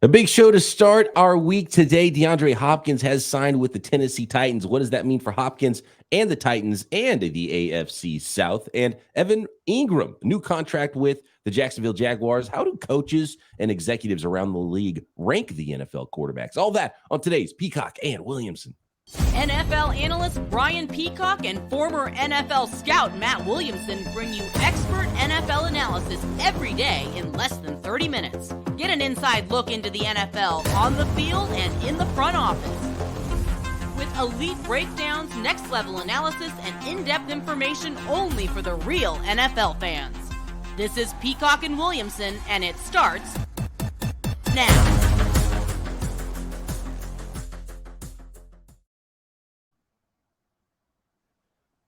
A big show to start our week today. DeAndre Hopkins has signed with the Tennessee Titans. What does that mean for Hopkins and the Titans and the AFC South? And Evan Engram, new contract with the Jacksonville Jaguars. How do coaches and executives around the league rank the NFL quarterbacks? All that on today's Peacock and Williamson. NFL analyst Brian Peacock and former NFL scout Matt Williamson bring you expert NFL analysis every day in less than 30 minutes. Get an inside look into the NFL on the field and in the front office. With elite breakdowns, next-level analysis, and in-depth information only for the real NFL fans. This is Peacock and Williamson, and it starts now.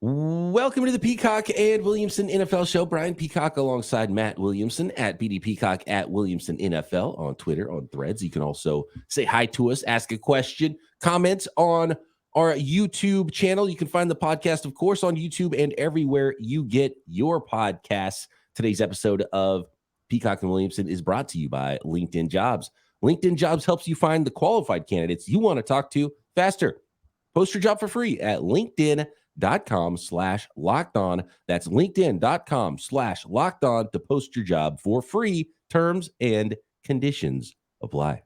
Welcome to the Peacock and Williamson NFL Show. Brian Peacock alongside Matt Williamson at BD Peacock at Williamson NFL on Twitter, on Threads. You can also say hi to us, ask a question, comment on our YouTube channel. You can find the podcast, of course, on YouTube and everywhere you get your podcasts. Today's episode of Peacock and Williamson is brought to you by LinkedIn Jobs. LinkedIn Jobs helps you find the qualified candidates you want to talk to faster. Post your job for free at LinkedIn.com/lockedon. That's LinkedIn.com/lockedon to post your job for free. Terms and conditions apply.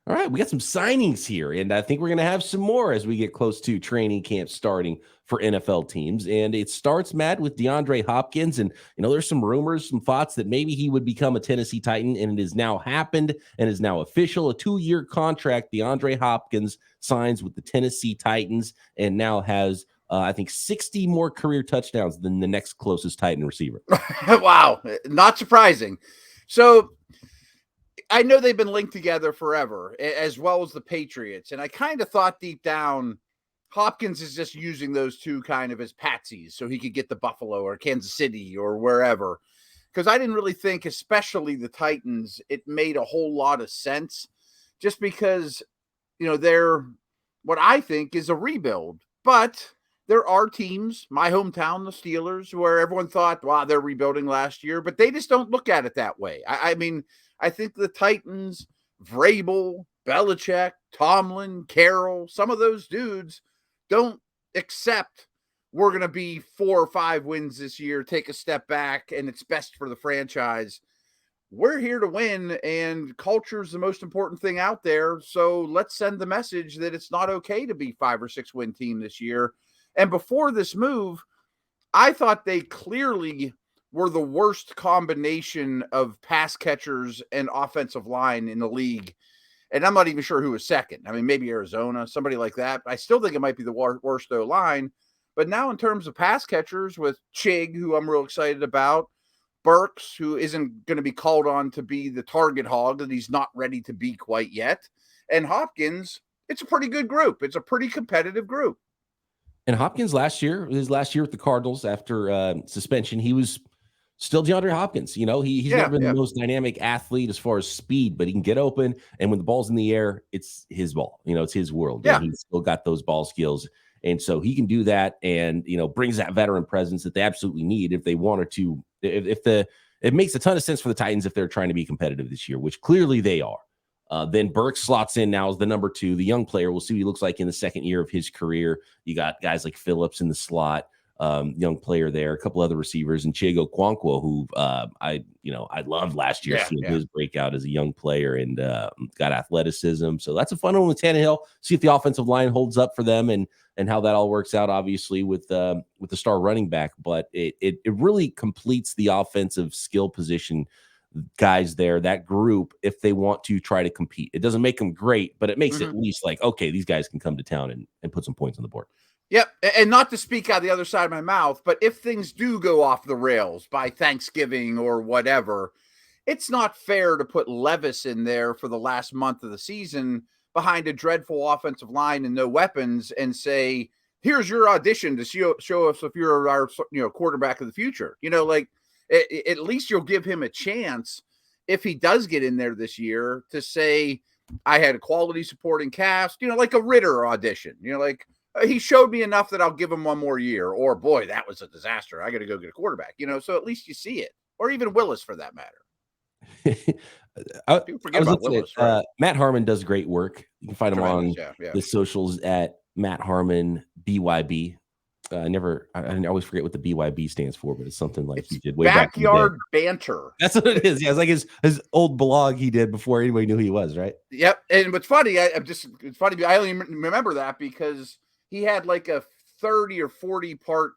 All right, we got some signings here, and I think we're going to have some more as we get close to training camp starting for NFL teams. And it starts, Matt, with DeAndre Hopkins. And, there's some rumors, some thoughts that maybe he would become a Tennessee Titan, and it has now happened and is now official. A 2-year contract, DeAndre Hopkins signs with the Tennessee Titans and now has, I think, 60 more career touchdowns than the next closest Titan receiver. Wow, not surprising. So I know they've been linked together forever, as well as the Patriots. And I kind of thought deep down, Hopkins is just using those two kind of as patsies so he could get to Buffalo or Kansas City or wherever. Because I didn't really think, especially the Titans, it made a whole lot of sense just because, they're what I think is a rebuild. But there are teams, my hometown, the Steelers, where everyone thought, wow, they're rebuilding last year, but they just don't look at it that way. I mean, I think the Titans, Vrabel, Belichick, Tomlin, Carroll, some of those dudes don't accept we're going to be 4 or 5 wins this year, take a step back, and it's best for the franchise. We're here to win, and culture is the most important thing out there. So let's send the message that it's not okay to be 5 or 6 win team this year. And before this move, I thought they clearly were the worst combination of pass catchers and offensive line in the league. And I'm not even sure who was second. I mean, maybe Arizona, somebody like that. I still think it might be the worst O-line. But now in terms of pass catchers with Chig, who I'm real excited about, Burks, who isn't going to be called on to be the target hog that he's not ready to be quite yet, and Hopkins, it's a pretty good group. It's a pretty competitive group. And Hopkins his last year with the Cardinals after suspension, he was still DeAndre Hopkins. He's never been the most dynamic athlete as far as speed, but he can get open. And when the ball's in the air, it's his ball. It's his world. Yeah. And he's still got those ball skills. And so he can do that and, brings that veteran presence that they absolutely need if they wanted to. It makes a ton of sense for the Titans if they're trying to be competitive this year, which clearly they are. Then Burke slots in now as the number 2, the young player. We'll see what he looks like in the second year of his career. You got guys like Phillips in the slot. Young player there, a couple other receivers, and Chigo Okonkwo, who I loved last year, seeing his breakout as a young player and got athleticism. So that's a fun one with Tannehill. See if the offensive line holds up for them and how that all works out, obviously, with the star running back. But it really completes the offensive skill position guys there, that group, if they want to try to compete. It doesn't make them great, but it makes it at least like, okay, these guys can come to town and put some points on the board. Yep, and not to speak out the other side of my mouth, but if things do go off the rails by Thanksgiving or whatever, it's not fair to put Levis in there for the last month of the season behind a dreadful offensive line and no weapons and say, here's your audition to show us if you're our quarterback of the future. At least you'll give him a chance if he does get in there this year to say, I had a quality supporting cast, like a Ritter audition, he showed me enough that I'll give him one more year, or boy, that was a disaster. I got to go get a quarterback, so at least you see it, or even Willis for that matter. People forget about Willis, right? Matt Harmon does great work. You can find him on the socials at Matt Harmon BYB. I always forget what the BYB stands for, but it's something like he did way back in the day. Backyard banter. That's what it is. Yeah, it's like his old blog he did before anybody knew who he was, right? Yep. And what's funny, it's funny. I only remember that because he had like a 30 or 40 part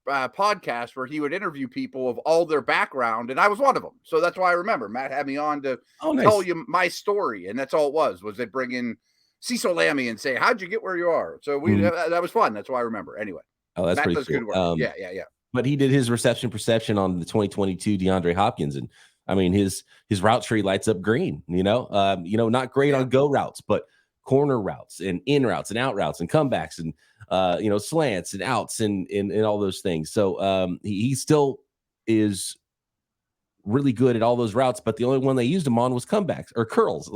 podcast where he would interview people of all their background, and I was one of them. So that's why I remember Matt had me on to tell you my story, and that's all it was they bring in Cecil Lammy and say, how'd you get where you are? So that was fun. That's why I remember. Anyway. Oh, that's Matt pretty does cool. Good work. Yeah. But he did his reception perception on the 2022 DeAndre Hopkins, and I mean his route tree lights up green. Not great on go routes, but corner routes and in routes and out routes and comebacks and slants and outs and all those things. So he still is really good at all those routes, but the only one they used him on was comebacks or curls.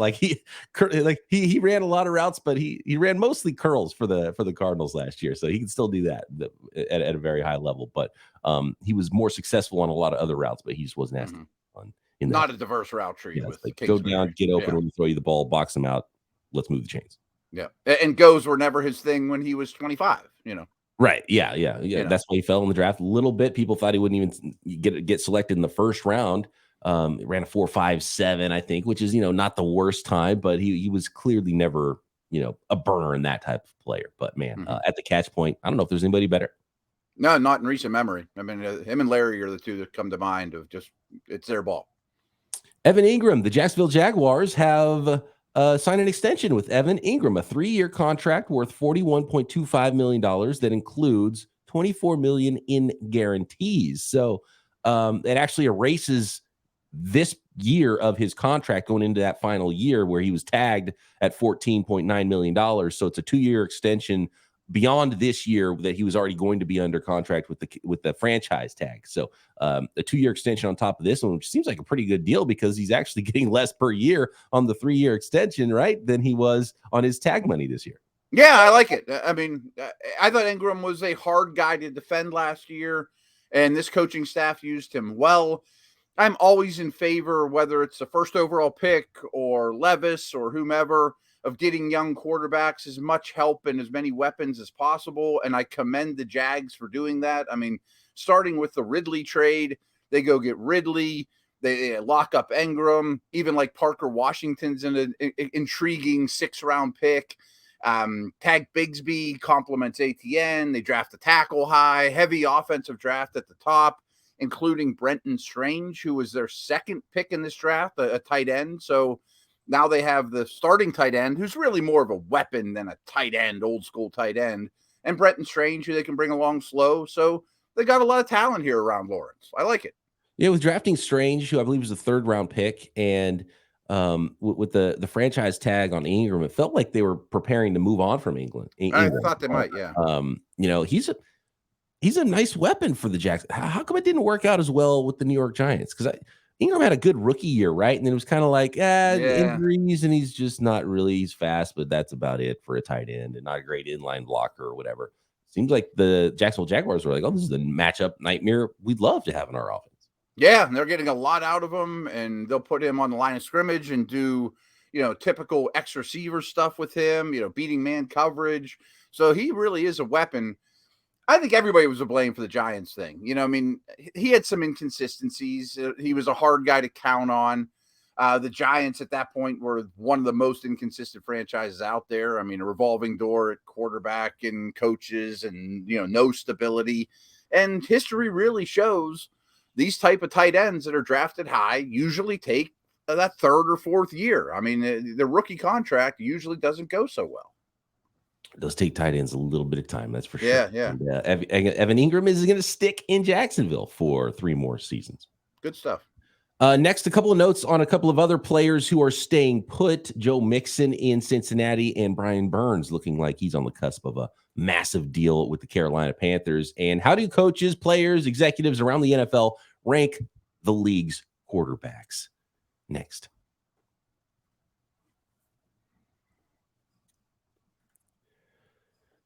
He ran a lot of routes, but he ran mostly curls for the Cardinals last year, so he can still do that at a very high level. But he was more successful on a lot of other routes, but he just wasn't as fun. Not a diverse route tree. Yeah, go down, get open when we throw you the ball, box them out. Let's move the chains. Yeah, and goes were never his thing when he was 25. Right. Yeah. That's why he fell in the draft a little bit. People thought he wouldn't even get selected in the first round. Ran a 4.57, I think, which is, not the worst time, but he was clearly never, a burner in that type of player. But man, at the catch point, I don't know if there's anybody better. No, not in recent memory. I mean, him and Larry are the two that come to mind of just, it's their ball. Evan Engram, the Jacksonville Jaguars have signed an extension with Evan Engram, a 3-year contract worth $41.25 million that includes $24 million in guarantees. So it actually erases this year of his contract going into that final year where he was tagged at $14.9 million. So it's a 2-year extension beyond this year that he was already going to be under contract with the franchise tag. So a 2-year extension on top of this one, which seems like a pretty good deal because he's actually getting less per year on the 3-year extension, right, than he was on his tag money this year. Yeah, I like it. I mean, I thought Engram was a hard guy to defend last year, and this coaching staff used him well. I'm always in favor, whether it's the first overall pick or Levis or whomever, of getting young quarterbacks as much help and as many weapons as possible. And I commend the Jags for doing that. I mean, starting with the Ridley trade, they go get Ridley. They lock up Engram. Even like Parker Washington's an intriguing 6th-round pick. Tag Bigsby complements ATN. They draft a tackle high, heavy offensive draft at the top, including Brenton Strange, who was their 2nd pick in this draft, a tight end. So now they have the starting tight end, who's really more of a weapon than a tight end, old school tight end, and Brenton Strange, who they can bring along slow. So they got a lot of talent here around Lawrence. I like it. Yeah, with drafting Strange, who I believe was a 3rd-round pick, and with the franchise tag on Engram, it felt like they were preparing to move on from England. I thought they might, yeah. He's a nice weapon for the Jags. How come it didn't work out as well with the New York Giants? Because Engram had a good rookie year, right? And then it was kind of like, injuries, and he's just not really, he's fast, but that's about it for a tight end and not a great inline blocker or whatever. Seems like the Jacksonville Jaguars were like, oh, this is the matchup nightmare we'd love to have in our offense. Yeah, and they're getting a lot out of him, and they'll put him on the line of scrimmage and do, typical X receiver stuff with him, beating man coverage. So he really is a weapon. I think everybody was to blame for the Giants thing. He had some inconsistencies. He was a hard guy to count on. The Giants at that point were one of the most inconsistent franchises out there. I mean, a revolving door at quarterback and coaches and, no stability. And history really shows these type of tight ends that are drafted high usually take that 3rd or 4th year. I mean, the rookie contract usually doesn't go so well. Those take tight ends a little bit of time, that's for sure. Yeah. And, Evan Engram is going to stick in Jacksonville for 3 more seasons. Good stuff. Next, a couple of notes on a couple of other players who are staying put. Joe Mixon in Cincinnati and Brian Burns looking like he's on the cusp of a massive deal with the Carolina Panthers. And how do coaches, players, executives around the NFL rank the league's quarterbacks? Next.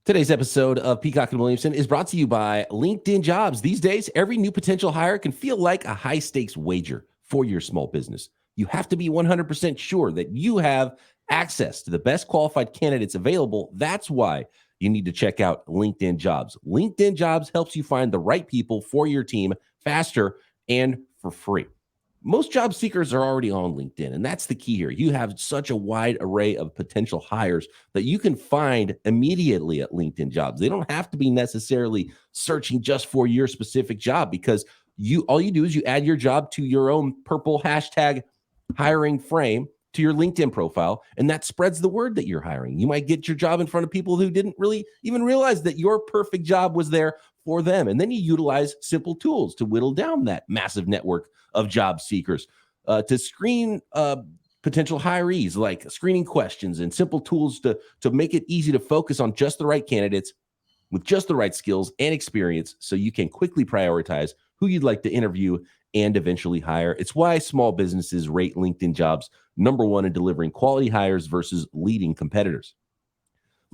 Today's episode of Peacock and Williamson is brought to you by LinkedIn Jobs. These days, every new potential hire can feel like a high-stakes wager for your small business. You have to be 100% sure that you have access to the best qualified candidates available. That's why you need to check out LinkedIn Jobs. LinkedIn Jobs helps you find the right people for your team faster and for free. Most job seekers are already on LinkedIn, and that's the key here. You have such a wide array of potential hires that you can find immediately at LinkedIn Jobs. They don't have to be necessarily searching just for your specific job, because all you do is you add your job to your own purple hashtag hiring frame to your LinkedIn profile, and that spreads the word that you're hiring. You might get your job in front of people who didn't really even realize that your perfect job was there for them. And then you utilize simple tools to whittle down that massive network of job seekers, to screen potential hirees, like screening questions and simple tools to make it easy to focus on just the right candidates with just the right skills and experience, so you can quickly prioritize who you'd like to interview and eventually hire. It's why small businesses rate LinkedIn Jobs #1 in delivering quality hires versus leading competitors.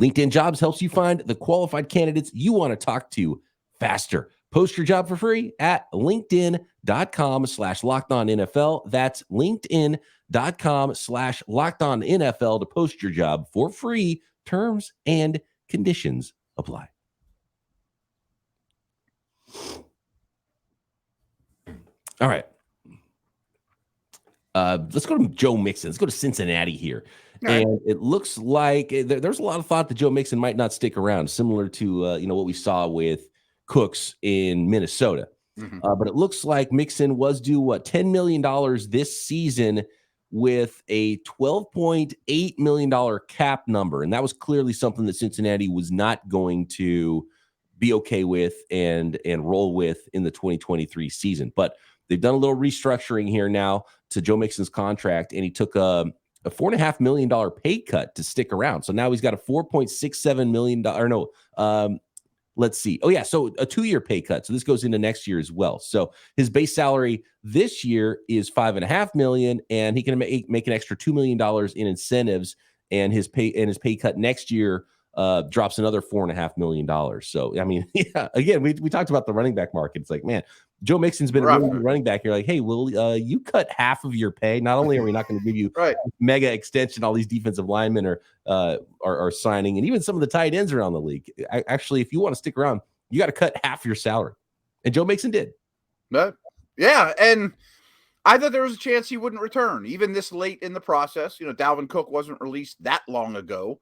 LinkedIn Jobs helps you find the qualified candidates you want to talk to faster. Post your job for free at linkedin.com/lockedonnfl. That's linkedin.com/lockedonnfl to post your job for free. Terms and conditions apply. All right. Let's go to Joe Mixon. Let's go to Cincinnati here. Right. And it looks like there's a lot of thought that Joe Mixon might not stick around, similar to what we saw with Cooks in Minnesota. Mm-hmm. But it looks like Mixon was due $10 million this season with a $12.8 million cap number. And that was clearly something that Cincinnati was not going to be okay with and roll with in the 2023 season. But they've done a little restructuring here now to Joe Mixon's contract, and he took a $4.5 million pay cut to stick around. So now he's got a $4.67 million. Let's see. Oh, yeah. So a 2-year pay cut. So this goes into next year as well. So his base salary this year is $5.5 million, and he can make an extra $2 million in incentives. And his pay cut next year drops another $4.5 million. So, I mean, yeah, again, we talked about the running back market. It's like, man, Joe Mixon's been a really good running back. You're like, hey, will you cut half of your pay? Not only are we not going to give you mega extension, all these defensive linemen are signing, and even some of the tight ends around the league. Actually, if you want to stick around, you got to cut half your salary. And Joe Mixon did. Yeah, and I thought there was a chance he wouldn't return, even this late in the process. Dalvin Cook wasn't released that long ago.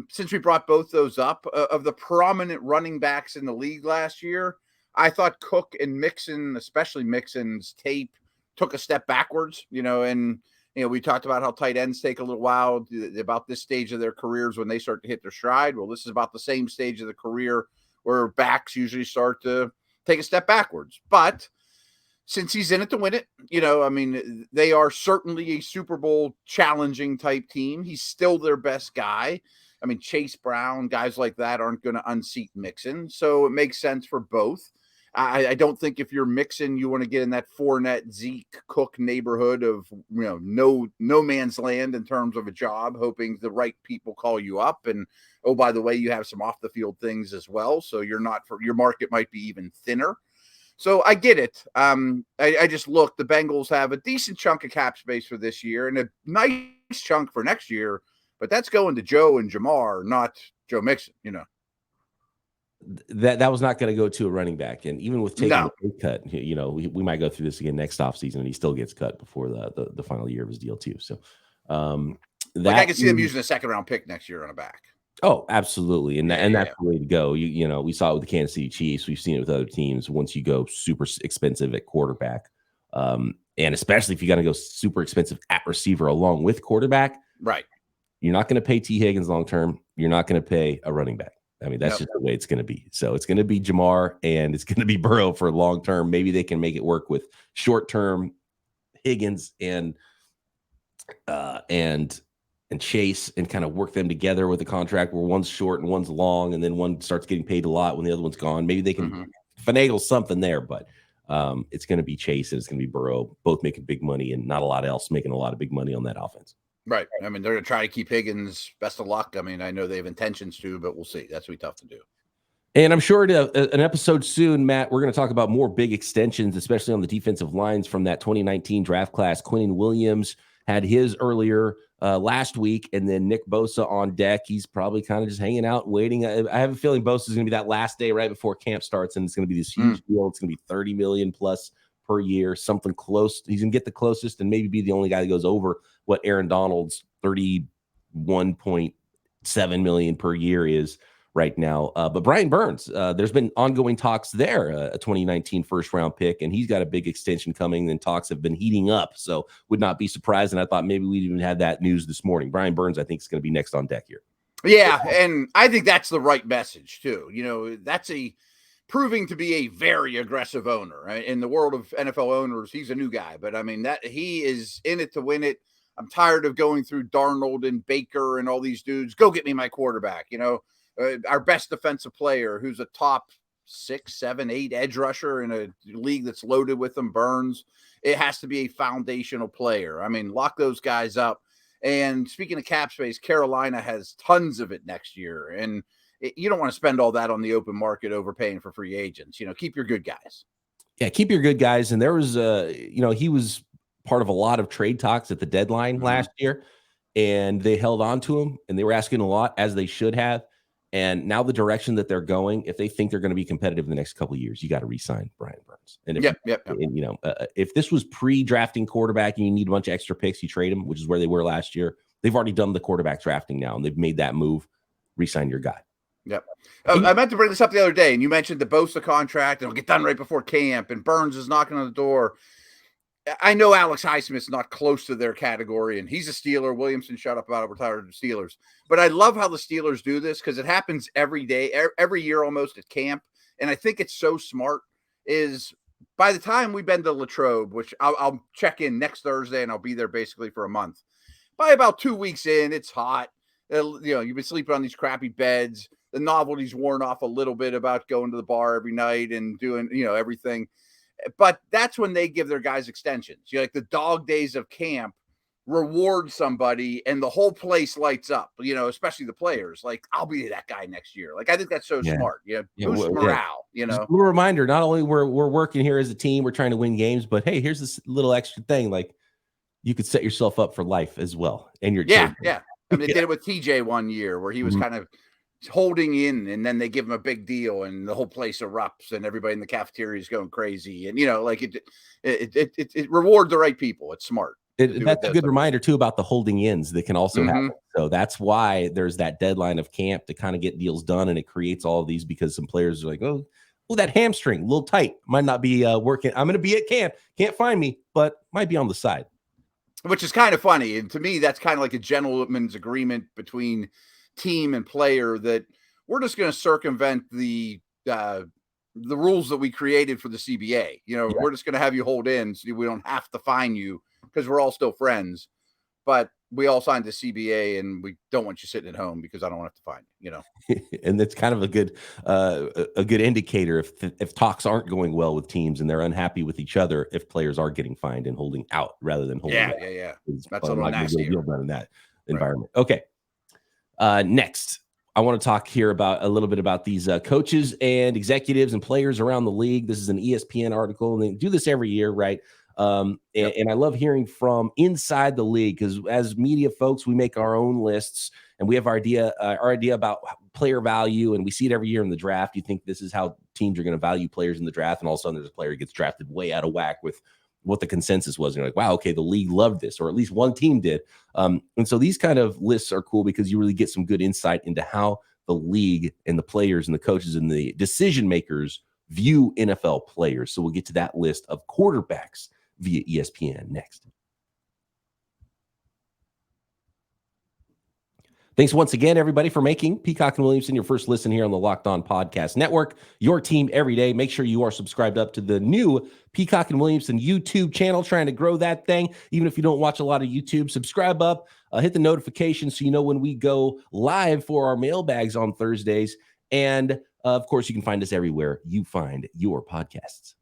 Since we brought both those up, of the prominent running backs in the league last year, I thought Cook and Mixon, especially Mixon's tape, took a step backwards, and we talked about how tight ends take a little while, about this stage of their careers when they start to hit their stride. Well, this is about the same stage of the career where backs usually start to take a step backwards. But since he's in it to win it, they are certainly a Super Bowl challenging type team. He's still their best guy. Chase Brown, guys like that aren't going to unseat Mixon. So it makes sense for both. I don't think if you're Mixon, you want to get in that Fournette, Zeke, Cook neighborhood of, no man's land in terms of a job, hoping the right people call you up. And, oh, by the way, you have some off the field things as well. So your market might be even thinner. So I get it. I just look, the Bengals have a decent chunk of cap space for this year and a nice chunk for next year, but that's going to Joe and Jamar, not Joe Mixon, That was not going to go to a running back. And even with taking a pay cut, we might go through this again next offseason, and he still gets cut before the final year of his deal too. So I can see them using a second-round pick next year on a back. Oh, absolutely. And that's the way to go. We saw it with the Kansas City Chiefs. We've seen it with other teams. Once you go super expensive at quarterback, and especially if you got to go super expensive at receiver along with quarterback, right? You're not going to pay T. Higgins long-term. You're not going to pay a running back. That's just the way it's going to be. So it's going to be Jamar and it's going to be Burrow for long-term. Maybe they can make it work with short-term Higgins and Chase and kind of work them together with a contract where one's short and one's long, and then one starts getting paid a lot when the other one's gone. Maybe they can finagle something there, but it's going to be Chase and it's going to be Burrow, both making big money and not a lot else making a lot of big money on that offense. Right. They're going to try to keep Higgins. Best of luck. I know they have intentions to, but we'll see. That's going to be tough to do. And I'm sure an episode soon, Matt, we're going to talk about more big extensions, especially on the defensive lines from that 2019 draft class. Quinnen Williams had his earlier last week, and then Nick Bosa on deck. He's probably kind of just hanging out and waiting. I have a feeling Bosa is going to be that last day right before camp starts, and it's going to be this huge deal. It's going to be $30 million plus per year, something close. He's going to get the closest and maybe be the only guy that goes over what Aaron Donald's $31.7 million per year is right now. But Brian Burns, there's been ongoing talks there, a 2019 first round pick, and he's got a big extension coming, and talks have been heating up. So would not be surprised. And I thought maybe we'd even had that news this morning. Brian Burns, I think, is going to be next on deck here. Yeah. And I think that's the right message too. That's proving to be a very aggressive owner, right? In the world of NFL owners. He's a new guy, but I mean, that he is in it to win it. I'm tired of going through Darnold and Baker and all these dudes. Go get me my quarterback, our best defensive player, who's a top 6, 7, 8 edge rusher in a league that's loaded with them, Burns. It has to be a foundational player. I mean, lock those guys up. And speaking of cap space, Carolina has tons of it next year. And you don't want to spend all that on the open market overpaying for free agents. Keep your good guys. Yeah, keep your good guys. And there was, he was part of a lot of trade talks at the deadline last year, and they held on to him, and they were asking a lot, as they should have. And now the direction that they're going, if they think they're going to be competitive in the next couple of years, you got to re-sign Brian Burns. And if, if this was pre-drafting quarterback and you need a bunch of extra picks, you trade him, which is where they were last year. They've already done the quarterback drafting now, and they've made that move. Re-sign your guy. Yep. I meant to bring this up the other day, and you mentioned the Bosa contract, and it'll get done right before camp, and Burns is knocking on the door. I know Alex Highsmith's not close to their category, and he's a Steeler. Williamson shut up about it, retired Steelers. But I love how the Steelers do this, because it happens every day, every year almost at camp. And I think it's so smart, is by the time we've been to Latrobe, which I'll check in next Thursday, and I'll be there basically for a month. By about 2 weeks in, it's hot. You've been sleeping on these crappy beds. The novelty's worn off a little bit about going to the bar every night and doing, everything. But that's when they give their guys extensions. Like the dog days of camp reward somebody, and the whole place lights up, especially the players. Like, I'll be that guy next year. Like, I think that's so smart. Boost morale, Just a little reminder, not only we're working here as a team, we're trying to win games, but hey, here's this little extra thing. Like, you could set yourself up for life as well. And your children. Yeah. I mean, they did it with TJ one year where he was kind of holding in, and then they give him a big deal, and the whole place erupts, and everybody in the cafeteria is going crazy. And it rewards the right people. It's smart. That's a good reminder too about the holding ins that can also happen. So that's why there's that deadline of camp to kind of get deals done, and it creates all of these, because some players are like, oh, that hamstring, a little tight, might not be working. I'm going to be at camp, can't find me, but might be on the side. Which is kind of funny, and to me, that's kind of like a gentleman's agreement between team and player, that we're just going to circumvent the rules that we created for the CBA. We're just going to have you hold in, so we don't have to fine you, because we're all still friends. But we all signed the CBA, and we don't want you sitting at home because I don't want to fine you. And that's kind of a good indicator if talks aren't going well with teams and they're unhappy with each other, if players are getting fined and holding out rather than holding out. Yeah. It's that's a little nasty. Deal done in that environment. Okay. Next, I want to talk here about a little bit about these coaches and executives and players around the league. This is an ESPN article, and they do this every year, right? And I love hearing from inside the league, because as media folks, we make our own lists, and we have our idea about player value, and we see it every year in the draft. You think this is how teams are going to value players in the draft, and all of a sudden there's a player who gets drafted way out of whack with what the consensus was. And you're like, wow, okay, the league loved this, or at least one team did. And so these kind of lists are cool, because you really get some good insight into how the league and the players and the coaches and the decision makers view NFL players. So we'll get to that list of quarterbacks via ESPN next. Thanks once again, everybody, for making Peacock and Williamson your first listen here on the Locked On Podcast Network. Your team every day. Make sure you are subscribed up to the new Peacock and Williamson YouTube channel, trying to grow that thing. Even if you don't watch a lot of YouTube, subscribe up, hit the notifications so you know when we go live for our mailbags on Thursdays. And, of course, you can find us everywhere you find your podcasts.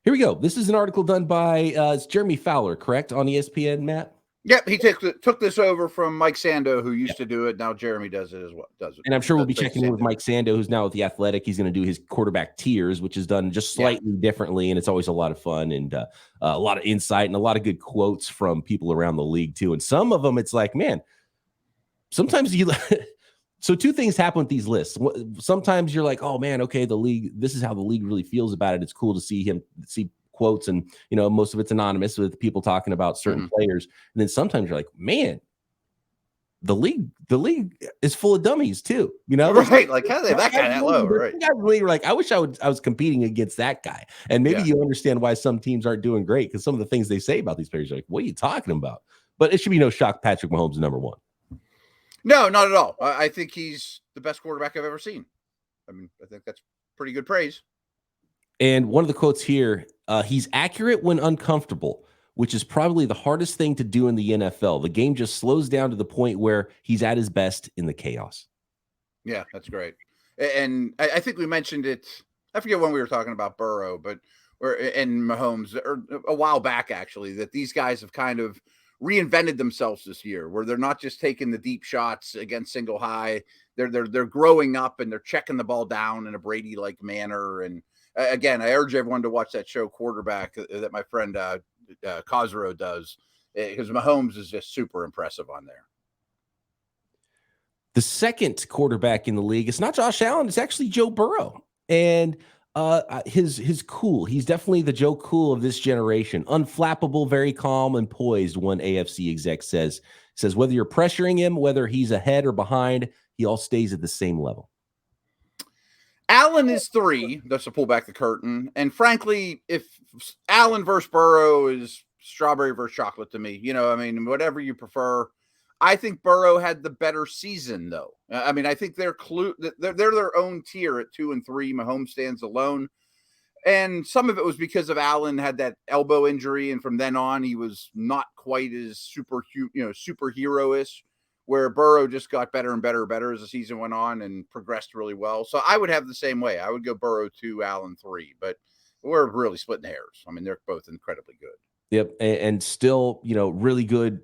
Here we go. This is an article done by it's Jeremy Fowler, correct, on ESPN, Matt? Yep, he took this over from Mike Sando, who used to do it. Now Jeremy does it as well. And I'm sure we'll be checking in with Mike Sando, who's now with the Athletic. He's going to do his quarterback tiers, which is done just slightly differently, and it's always a lot of fun and a lot of insight and a lot of good quotes from people around the league too. And some of them, it's like, man, sometimes you. So two things happen with these lists. Sometimes you're like, oh man, okay, the league. This is how the league really feels about it. It's cool to see quotes, and most of it's anonymous with people talking about certain players. And then sometimes you're like, man, the league is full of dummies too, right? Like, how they that guy that low, right? Really, like, I wish I was competing against that guy. And maybe you understand why some teams aren't doing great, because some of the things they say about these players are like, what are you talking about? But it should be no shock Patrick Mahomes is number one. No, not at all. I think he's the best quarterback I've ever seen. I mean, I think that's pretty good praise. And one of the quotes here, he's accurate when uncomfortable, which is probably the hardest thing to do in the NFL. The game just slows down to the point where he's at his best in the chaos. Yeah, that's great. And I think we mentioned it. I forget when we were talking about Burrow, and Mahomes, or a while back, actually, that these guys have kind of reinvented themselves this year, where they're not just taking the deep shots against single high. They're growing up, and they're checking the ball down in a Brady-like manner. And again, I urge everyone to watch that show Quarterback that my friend Cosro does, because Mahomes is just super impressive on there. The second quarterback in the league, it's not Josh Allen, it's actually Joe Burrow. And his cool. He's definitely the Joe Cool of this generation. Unflappable, very calm and poised, one AFC exec says whether you're pressuring him, whether he's ahead or behind, he all stays at the same level. Allen is 3. That's to pull back the curtain. And frankly, if Allen versus Burrow is strawberry versus chocolate to me, I mean, whatever you prefer. I think Burrow had the better season, though. I mean, I think they're their own tier at 2 and 3. Mahomes stands alone. And some of it was because of Allen had that elbow injury. And from then on, he was not quite as superhero-ish, where Burrow just got better and better as the season went on and progressed really well. So I would have the same way. I would go Burrow 2, Allen 3, but we're really splitting hairs. I mean, they're both incredibly good. Yep. And still, really good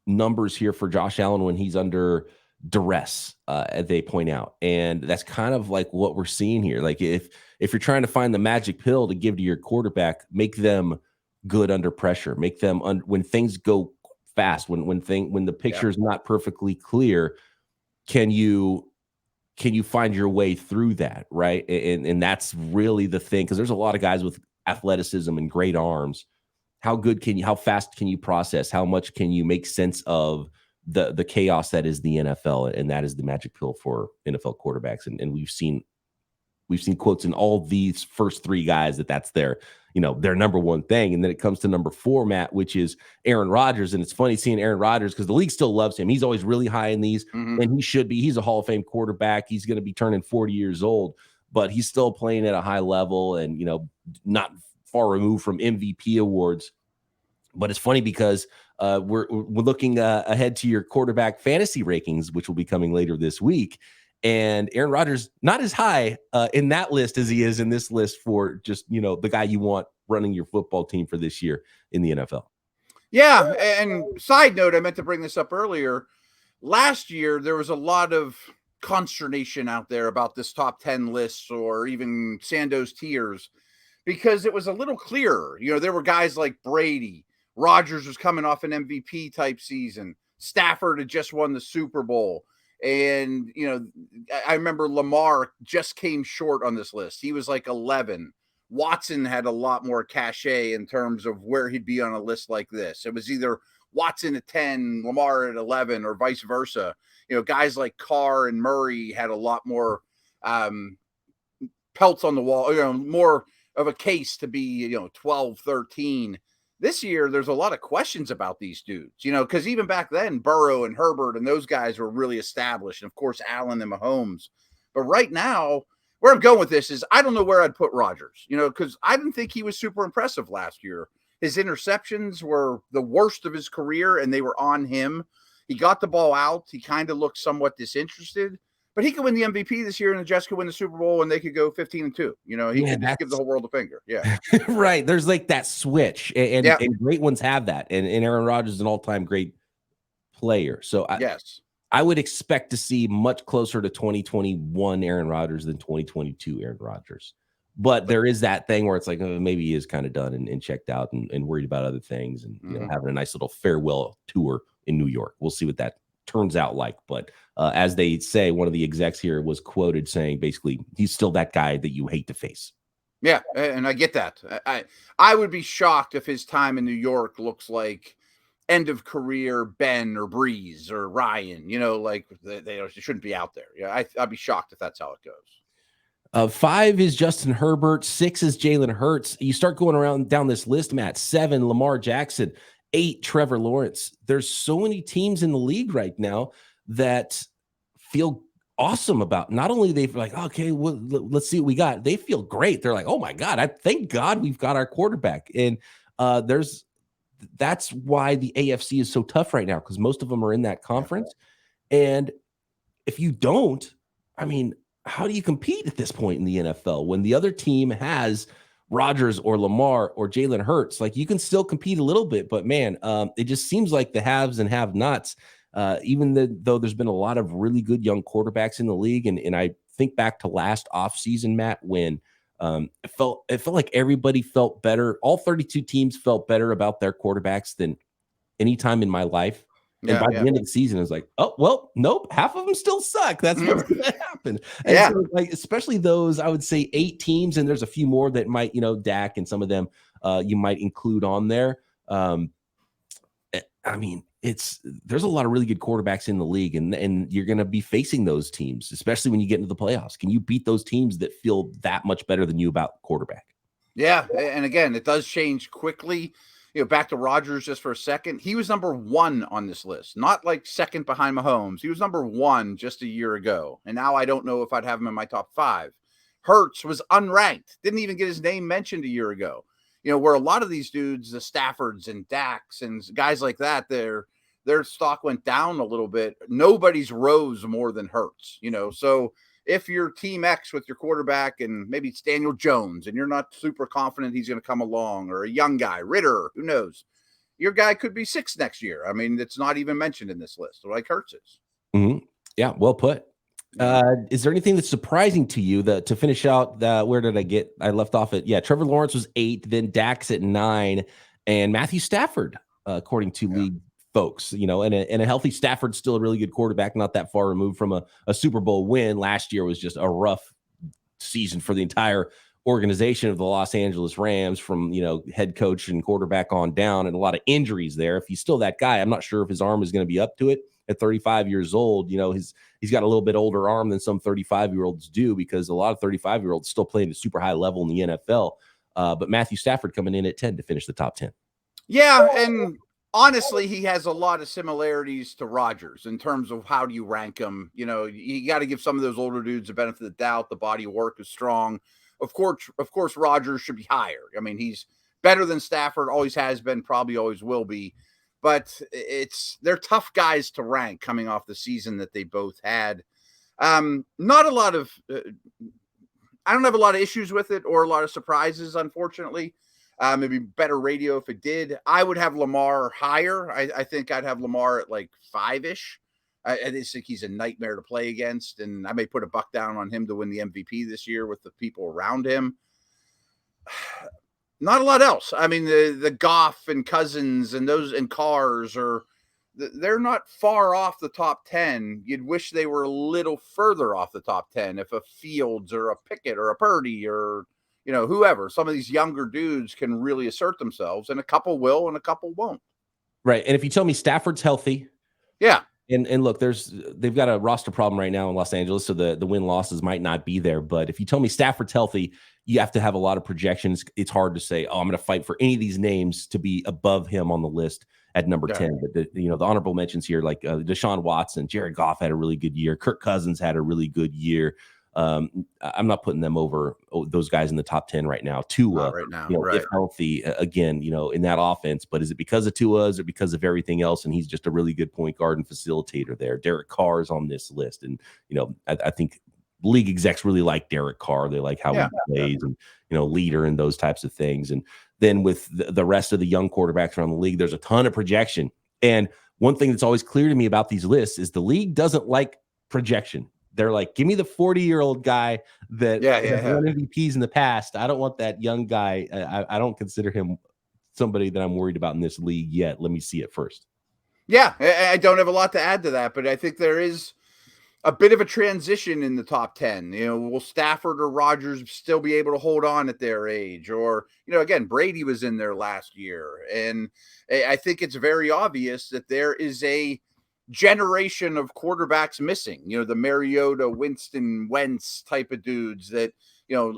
numbers here for Josh Allen when he's under duress, they point out. And that's kind of like what we're seeing here. Like if you're trying to find the magic pill to give to your quarterback, make them good under pressure, make them when things go fast, when the picture is not perfectly clear, can you find your way through that, right? And that's really the thing, because there's a lot of guys with athleticism and great arms. How fast can you process? How much can you make sense of the chaos that is the NFL? And that is the magic pill for NFL quarterbacks. And we've seen quotes in all these first 3 guys that's their number one thing. And then it comes to number 4, Matt, which is Aaron Rodgers. And it's funny seeing Aaron Rodgers because the league still loves him. He's always really high in these, and he should be. He's a Hall of Fame quarterback. He's going to be turning 40 years old, but he's still playing at a high level and, not far removed from MVP awards. But it's funny because we're looking ahead to your quarterback fantasy rankings, which will be coming later this week. And Aaron Rodgers, not as high in that list as he is in this list for just, the guy you want running your football team for this year in the NFL. Yeah. And side note, I meant to bring this up earlier. Last year, there was a lot of consternation out there about this top 10 lists or even Sando's tiers, because it was a little clearer. There were guys like Brady. Rodgers was coming off an MVP type season. Stafford had just won the Super Bowl. And, I remember Lamar just came short on this list. He was like 11. Watson had a lot more cachet in terms of where he'd be on a list like this. It was either Watson at 10, Lamar at 11, or vice versa. Guys like Carr and Murray had a lot more pelts on the wall, more of a case to be, 12, 13. This year, there's a lot of questions about these dudes, because even back then, Burrow and Herbert and those guys were really established. And of course, Allen and Mahomes. But right now, where I'm going with this is I don't know where I'd put Rodgers, because I didn't think he was super impressive last year. His interceptions were the worst of his career, and they were on him. He got the ball out. He kind of looked somewhat disinterested. But he could win the MVP this year, and the Jets could win the Super Bowl, and they could go 15-2. You know, he could just give the whole world a finger. Yeah, right. There's like that switch, and great ones have that. And Aaron Rodgers is an all-time great player. So I would expect to see much closer to 2021 Aaron Rodgers than 2022 Aaron Rodgers. But there is that thing where it's like, maybe he is kind of done and checked out and worried about other things and you know, having a nice little farewell tour in New York. We'll see what that turns out like. But as they say, one of the execs here was quoted saying basically he's still that guy that you hate to face. Yeah, and I get that. I would be shocked if his time in New York looks like end of career Ben or Breeze or Ryan. You know, like they shouldn't be out there. Yeah, I'd be shocked if that's how it goes. 5 is Justin Herbert. 6 is Jalen Hurts. You start going around down this list, Matt. 7, Lamar Jackson. 8, Trevor Lawrence. There's so many teams in the league right now that feel awesome about. Not only they're like, okay, well, let's see what we got. They feel great. They're like, oh my God, thank God we've got our quarterback. And that's why the AFC is so tough right now, because most of them are in that conference. And if you don't, I mean, how do you compete at this point in the NFL when the other team has Rodgers or Lamar or Jalen Hurts? Like, you can still compete a little bit, but man, it just seems like the haves and have-nots, though there's been a lot of really good young quarterbacks in the league. And I think back to last offseason, Matt, when it felt like everybody felt better. All 32 teams felt better about their quarterbacks than any time in my life. And by the end of the season, it's like, oh, well, nope, half of them still suck. That's what's going to happen. And so, like, especially those, I would say 8 teams, and there's a few more that might, you know, Dak and some of them you might include on there. I mean, there's a lot of really good quarterbacks in the league, and you're going to be facing those teams, especially when you get into the playoffs. Can you beat those teams that feel that much better than you about quarterback? Yeah, and again, it does change quickly. You know, back to Rodgers just for a second. He was number 1 on this list, not like second behind Mahomes. He was number 1 just a year ago. And now I don't know if I'd have him in my top 5. Hurts was unranked, didn't even get his name mentioned a year ago. You know, where a lot of these dudes, the Staffords and Daks and guys like that, their stock went down a little bit. Nobody's rose more than Hurts, you know. So if you're Team X with your quarterback and maybe it's Daniel Jones and you're not super confident he's going to come along, or a young guy, Ritter, who knows, your guy could be 6 next year. I mean, it's not even mentioned in this list, like Hurts is. Yeah, well put. Is there anything that's surprising to you to finish out? Where did I left off at? Yeah, Trevor Lawrence was 8, then Dax at 9, and Matthew Stafford, according to league folks, you know, and a healthy Stafford's still a really good quarterback, not that far removed from a Super Bowl win. Last year was just a rough season for the entire organization of the Los Angeles Rams, from, you know, head coach and quarterback on down, and a lot of injuries there. If he's still that guy, I'm not sure if his arm is going to be up to it at 35 years old. You know, he's got a little bit older arm than some 35-year-olds do, because a lot of 35-year-olds still playing at a super high level in the NFL. But Matthew Stafford coming in at 10 to finish the top 10. Yeah, and honestly, he has a lot of similarities to Rodgers in terms of how do you rank him. You know, you got to give some of those older dudes the benefit of the doubt. The body of work is strong. Of course, Rodgers should be higher. I mean, he's better than Stafford, always has been, probably always will be. But they're tough guys to rank coming off the season that they both had. Not a lot of, I don't have a lot of issues with it or a lot of surprises, unfortunately. Maybe better radio if it did. I would have Lamar higher. I think I'd have Lamar at like 5-ish. I just think he's a nightmare to play against, and I may put a buck down on him to win the MVP this year with the people around him. Not a lot else. I mean, the Goff and Cousins and those and Cars they're not far off the top 10. You'd wish they were a little further off the top 10. If a Fields or a Pickett or a Purdy or, you know, whoever, some of these younger dudes can really assert themselves, and a couple will and a couple won't. Right. And if you tell me Stafford's healthy. Yeah. And look, they've got a roster problem right now in Los Angeles, so the win losses might not be there. But if you tell me Stafford's healthy, you have to have a lot of projections. It's hard to say, oh, I'm going to fight for any of these names to be above him on the list at number 10. But the honorable mentions here, like Deshaun Watson, Jared Goff had a really good year. Kirk Cousins had a really good year. I'm not putting them over those guys in the top 10 right now. Tua, right now, if healthy, again, in that offense. But is it because of Tua? Is it because of everything else? And he's just a really good point guard and facilitator there. Derek Carr's on this list, and I think league execs really like Derek Carr. They like how he plays and leader and those types of things. And then with the rest of the young quarterbacks around the league, there's a ton of projection. And one thing that's always clear to me about these lists is the league doesn't like projection. They're like, give me the 40-year-old guy that has won MVPs in the past. I don't want that young guy. I don't consider him somebody that I'm worried about in this league yet. Let me see it first. Yeah, I don't have a lot to add to that, but I think there is a bit of a transition in the top 10. Will Stafford or Rodgers still be able to hold on at their age? Or, again, Brady was in there last year. And I think it's very obvious that there is a generation of quarterbacks missing, the Mariota, Winston, Wentz type of dudes that,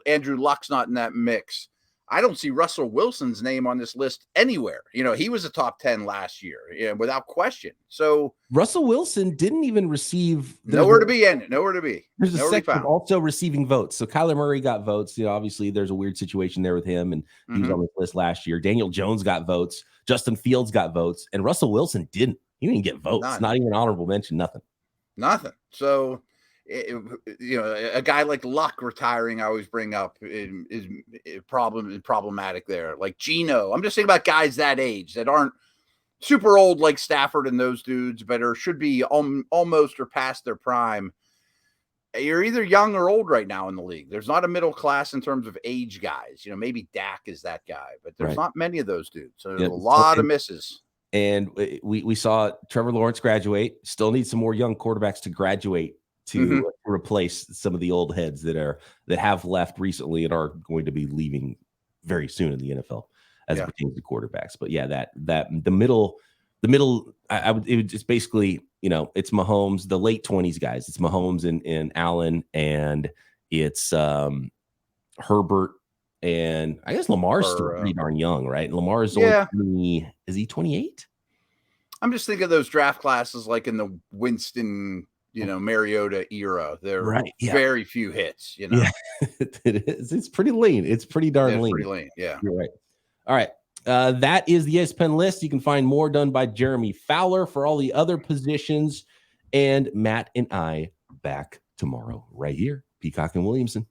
Andrew Luck's not in that mix. I don't see Russell Wilson's name on this list anywhere. He was a top 10 last year, without question. So Russell Wilson didn't even receive nowhere to be. There's a section also receiving votes. So Kyler Murray got votes. Obviously there's a weird situation there with him, and he was on this list last year. Daniel Jones got votes. Justin Fields got votes, and Russell Wilson didn't. He didn't get votes. Not even an honorable mention. Nothing. So, a guy like Luck retiring, I always bring up is problematic there. Like Geno, I'm just thinking about guys that age that aren't super old like Stafford and those dudes, but should be almost or past their prime. You're either young or old right now in the league. There's not a middle class in terms of age guys. Maybe Dak is that guy, but there's not many of those dudes. So there's a lot of misses. And we saw Trevor Lawrence graduate. Still need some more young quarterbacks to graduate to replace some of the old heads that have left recently and are going to be leaving very soon in the NFL as it pertains to quarterbacks. But that the middle, it's basically it's Mahomes, the late 20s guys. It's Mahomes and Allen, and it's Herbert, and I guess Lamar's still pretty darn young, right? Lamar's only is he 28? I'm just thinking of those draft classes like in the Winston, Mariota era. There are very few hits, Yeah, it is. It's pretty lean. It's pretty darn lean. Pretty lean. Yeah. You're right. All right. That is the ESPN list. You can find more done by Jeremy Fowler for all the other positions. And Matt and I back tomorrow right here. Peacock and Williamson.